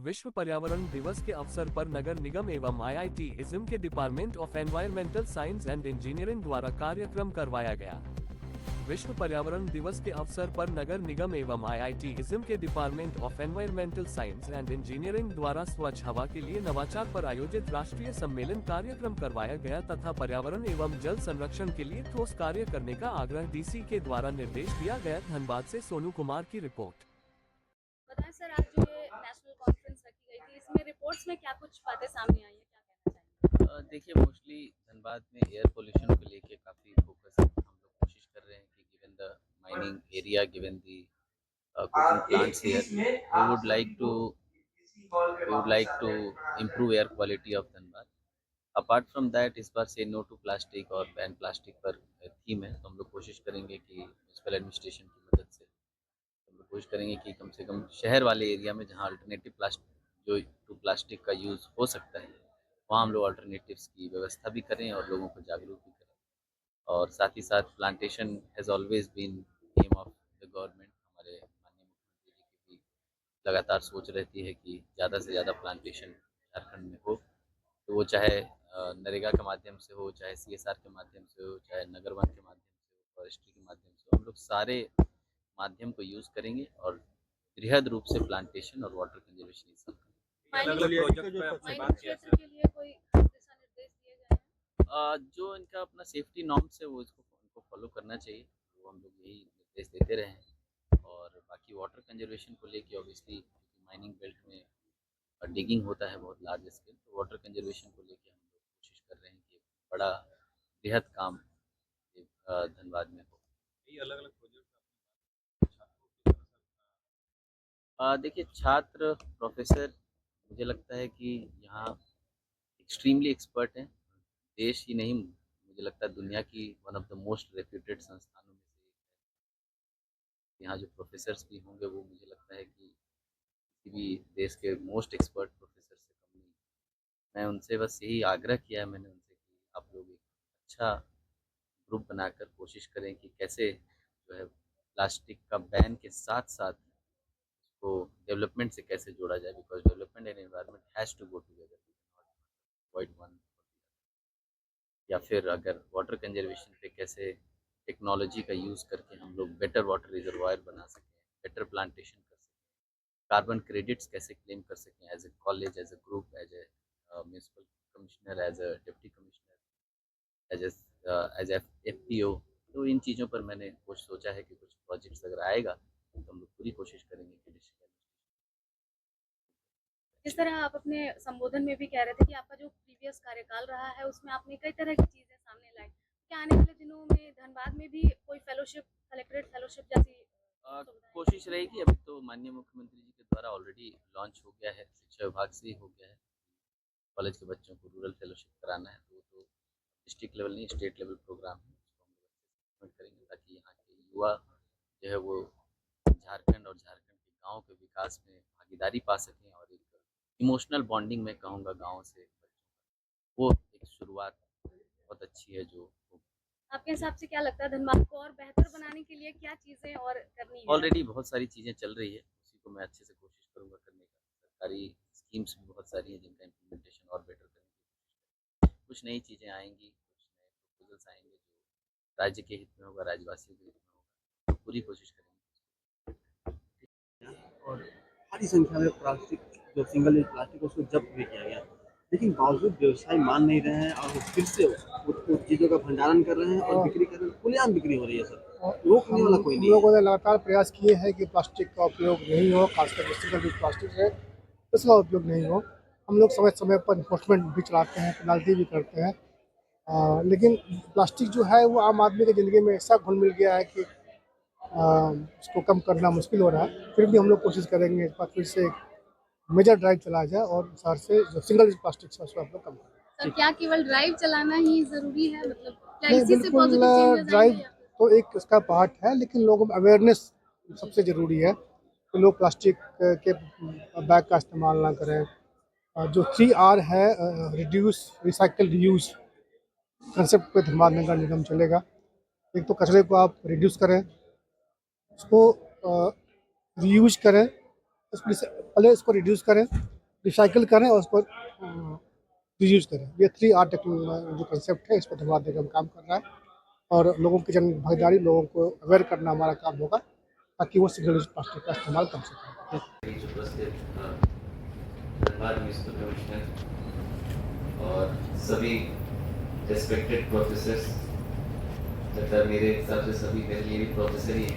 विश्व पर्यावरण दिवस के अवसर पर नगर निगम एवं आईआईटी इज्म के department of environmental science and engineering द्वारा कार्यक्रम करवाया गया। विश्व पर्यावरण दिवस के अवसर पर नगर निगम एवं आईआईटी इज्म के department of environmental science and engineering द्वारा स्वच्छ हवा के लिए नवाचार पर आयोजित राष्ट्रीय सम्मेलन कार्यक्रम करवाया गया तथा पर्यावरण एवं जल संरक्षण के लिए ठोस कार्य करने का आग्रह डीसी के द्वारा निर्देश दिया गया। धनबाद से सोनू कुमार की रिपोर्ट। बताएं सर, आज जो ये नेशनल कॉन्फ्रेंस रखी गई थी, इसमें रिपोर्ट्स में क्या कुछ बातें सामने आई है, क्या कहना चाहेंगे? देखिए, मोस्टली धनबाद में एयर पोल्यूशन को लेके काफ़ी फोकस है। हम लोग कोशिश कर रहे हैं कि given the mining area, given the coking plants here, we would like to improve air quality of Dhanbad. Apart from that, इस बार से नो टू प्लास्टिक और बैन प्लास्टिक पर थीम है, तो हम लोग कोशिश करेंगे कि म्यूनसिपल एडमिनिस्ट्रेशन की मदद से हम लोग कोशिश करेंगे कि कम से कम शहर वाले एरिया में जहाँ अल्टरनेटिव प्लास्टिक जो टू प्लास्टिक का यूज़ हो सकता है, वहाँ हम लोग अल्टरनेटिव्स की व्यवस्था भी करें और लोगों को जागरूक भी करें। और साथ ही साथ plantation has always been aim of the government. हमारे माननीय मुख्यमंत्री जी की भी लगातार सोच रहती है कि ज़्यादा से ज़्यादा प्लांटेशन झारखंड में हो, तो वो चाहे नरेगा के माध्यम से हो, चाहे सीएसआर के माध्यम से हो, चाहे नगर वन के माध्यम से हो, फॉरेस्ट्री के माध्यम से हो। हम लोग सारे माध्यम को यूज़ करेंगे और बृहद रूप से प्लांटेशन और वाटर कंजर्वेशन इस सब माइनिंग क्षेत्र के लिए कोई दिशा निर्देश दिए गए हैं? जो इनका अपना सेफ्टी नॉर्म्स है वो उनको फॉलो करना चाहिए, वो हम लोग यही निर्देश देते रहे हैं। और बाकी वाटर कंजर्वेशन को लेके ऑब्वियसली माइनिंग बेल्ट में डिगिंग होता है बहुत लार्ज स्केल, तो वाटर कंजर्वेशन को लेके हम लोग कोशिश कर रहे हैं कि बड़ा बृहद काम धनबाद में हो। अलग अलग देखिए, छात्र प्रोफेसर मुझे लगता है कि यहाँ एक्सट्रीमली एक्सपर्ट हैं। देश ही नहीं, मुझे लगता है दुनिया की one of the most reputed संस्थानों में से एक है। यहाँ जो प्रोफेसर्स भी होंगे वो मुझे लगता है कि किसी भी देश के मोस्ट एक्सपर्ट प्रोफेसर से कम नहीं। मैं उनसे बस यही आग्रह किया है मैंने उनसे कि आप लोग एक अच्छा ग्रुप बनाकर कोशिश करें कि कैसे जो है प्लास्टिक का बैन के साथ साथ उसको डेवलपमेंट से कैसे जोड़ा जाए, because development and environment has to go together, avoid one. या फिर अगर वाटर कंजर्वेशन पे कैसे टेक्नोलॉजी का यूज़ करके हम लोग बेटर वाटर रिजर्वायर बना सकें, बेटर प्लांटेशन कर सकें, कार्बन क्रेडिट्स कैसे क्लेम कर सकें as a college, as a group, as a municipal commissioner, as a deputy commissioner, as FPO. तो इन चीज़ों पर मैंने कुछ सोचा है कि कुछ प्रोजेक्ट्स अगर आएगा तो हम लोग पूरी कोशिश करेंगे कि डिस्ट्रिक्ट। जिस तरह आप अपने संबोधन में भी कह रहे थे कि आपका जो प्रीवियस कार्यकाल रहा है उसमें आपने कई तरह की चीजें सामने लाई, क्या आने वाले दिनों में धनबाद में भी कोई फेलोशिप, कलेक्ट्रेट फेलोशिप जैसी सुविधाएं? कोशिश रहेगी। अभी तो माननीय मुख्यमंत्री जी के द्वारा ऑलरेडी लॉन्च हो गया है, शिक्षा विभाग से ही हो गया है। कॉलेज के बच्चों को रूरल फेलोशिप कराना है, तो वो तो डिस्ट्रिक्ट लेवल नहीं, स्टेट लेवल प्रोग्राम है, उसको हम लोग अच्छे से करेंगे ताकि यहाँ के युवा जो है वो झारखंड और झारखंड के गाँव के विकास में भागीदारी पा सकें और एक इमोशनल बॉन्डिंग में कहूँगा गाँव से बच्चों का, वो एक शुरुआत बहुत अच्छी है जो आपके हिसाब से क्या लगता है धनबाद को और बेहतर बनाने के लिए क्या चीजें और करनी है? ऑलरेडी बहुत सारी चीज़ें चल रही है, उसी को मैं अच्छे से कोशिश करूँगा करने का। सरकारी स्कीम्स भी बहुत सारी हैं जिनका इम्प्लीमेंटेशन और बेटर करने की कोशिश करें। कुछ नई चीज़ें आएंगी, कुछ नए प्रपोजल्स आएंगे जो राज्य के हित में होगा, राज्यवासियों के हित में होगा, तो पूरी कोशिश करेंगे। और भारी संख्या में प्लास्टिक, जो सिंगल यूज प्लास्टिक उसको जब्त भी किया गया, लेकिन बावजूद व्यवसायी मान नहीं रहे हैं और वो फिर से उस चीज़ों का भंडारण कर रहे हैं और बिक्री कर रहे हैं। खुलेआम बिक्री हो रही है सर, रोकने वाला कोई नहीं है। लोगों ने लगातार प्रयास किए हैं कि प्लास्टिक का उपयोग नहीं हो, खासकर सिंगल यूज प्लास्टिक है इसका उपयोग नहीं हो। हम लोग समय समय पर इन्फोर्समेंट भी चलाते हैं, पेनल्टी भी करते हैं, लेकिन प्लास्टिक जो है वो आम आदमी की ज़िंदगी में ऐसा घुल मिल गया है कि उसको कम करना मुश्किल हो रहा है। फिर भी हम लोग कोशिश करेंगे इस बार फिर से एक मेजर ड्राइव चलाया जाए और शहर से जो सिंगल यूज प्लास्टिक है उसको हम लोग कम करें। सर, क्या केवल ड्राइव चलाना ही जरूरी है, मतलब क्या नहीं, इसी से बिल्कुल पॉजिटिव चेंजेस ड्राइव आएंगे? तो एक इसका पार्ट है, लेकिन लोगों में अवेयरनेस सबसे ज़रूरी है कि लोग प्लास्टिक के बैग का इस्तेमाल ना करें। जो 3R है, रिड्यूस, रिसाइकिल, रीयूज़ कंसेप्ट पे धनबाद नगर निगम चलेगा। एक तो कचरे को आप रिड्यूस करें, उसको रीयूज करें, पहले इसको रिड्यूस करें, रिसाइकिल करें और उस पर रीयूज करें। ये 3R टेक्नोलॉजी जो कंसेप्ट है, इस पर धन्यवाद देकर हम काम कर रहा है और लोगों की जन भागीदारी, लोगों को अवेयर करना हमारा काम होगा ताकि वो सिंगल यूज प्लास्टिक का इस्तेमाल कम से कम करें। बीच उपस्थित धनबाद म्यूनिसिपल कमिश्नर और सभी रेस्पेक्टेड प्रोफेसर्स, लगता है मेरे हिसाब से सभी मेरे लिए भी प्रोफेसर ही हैं।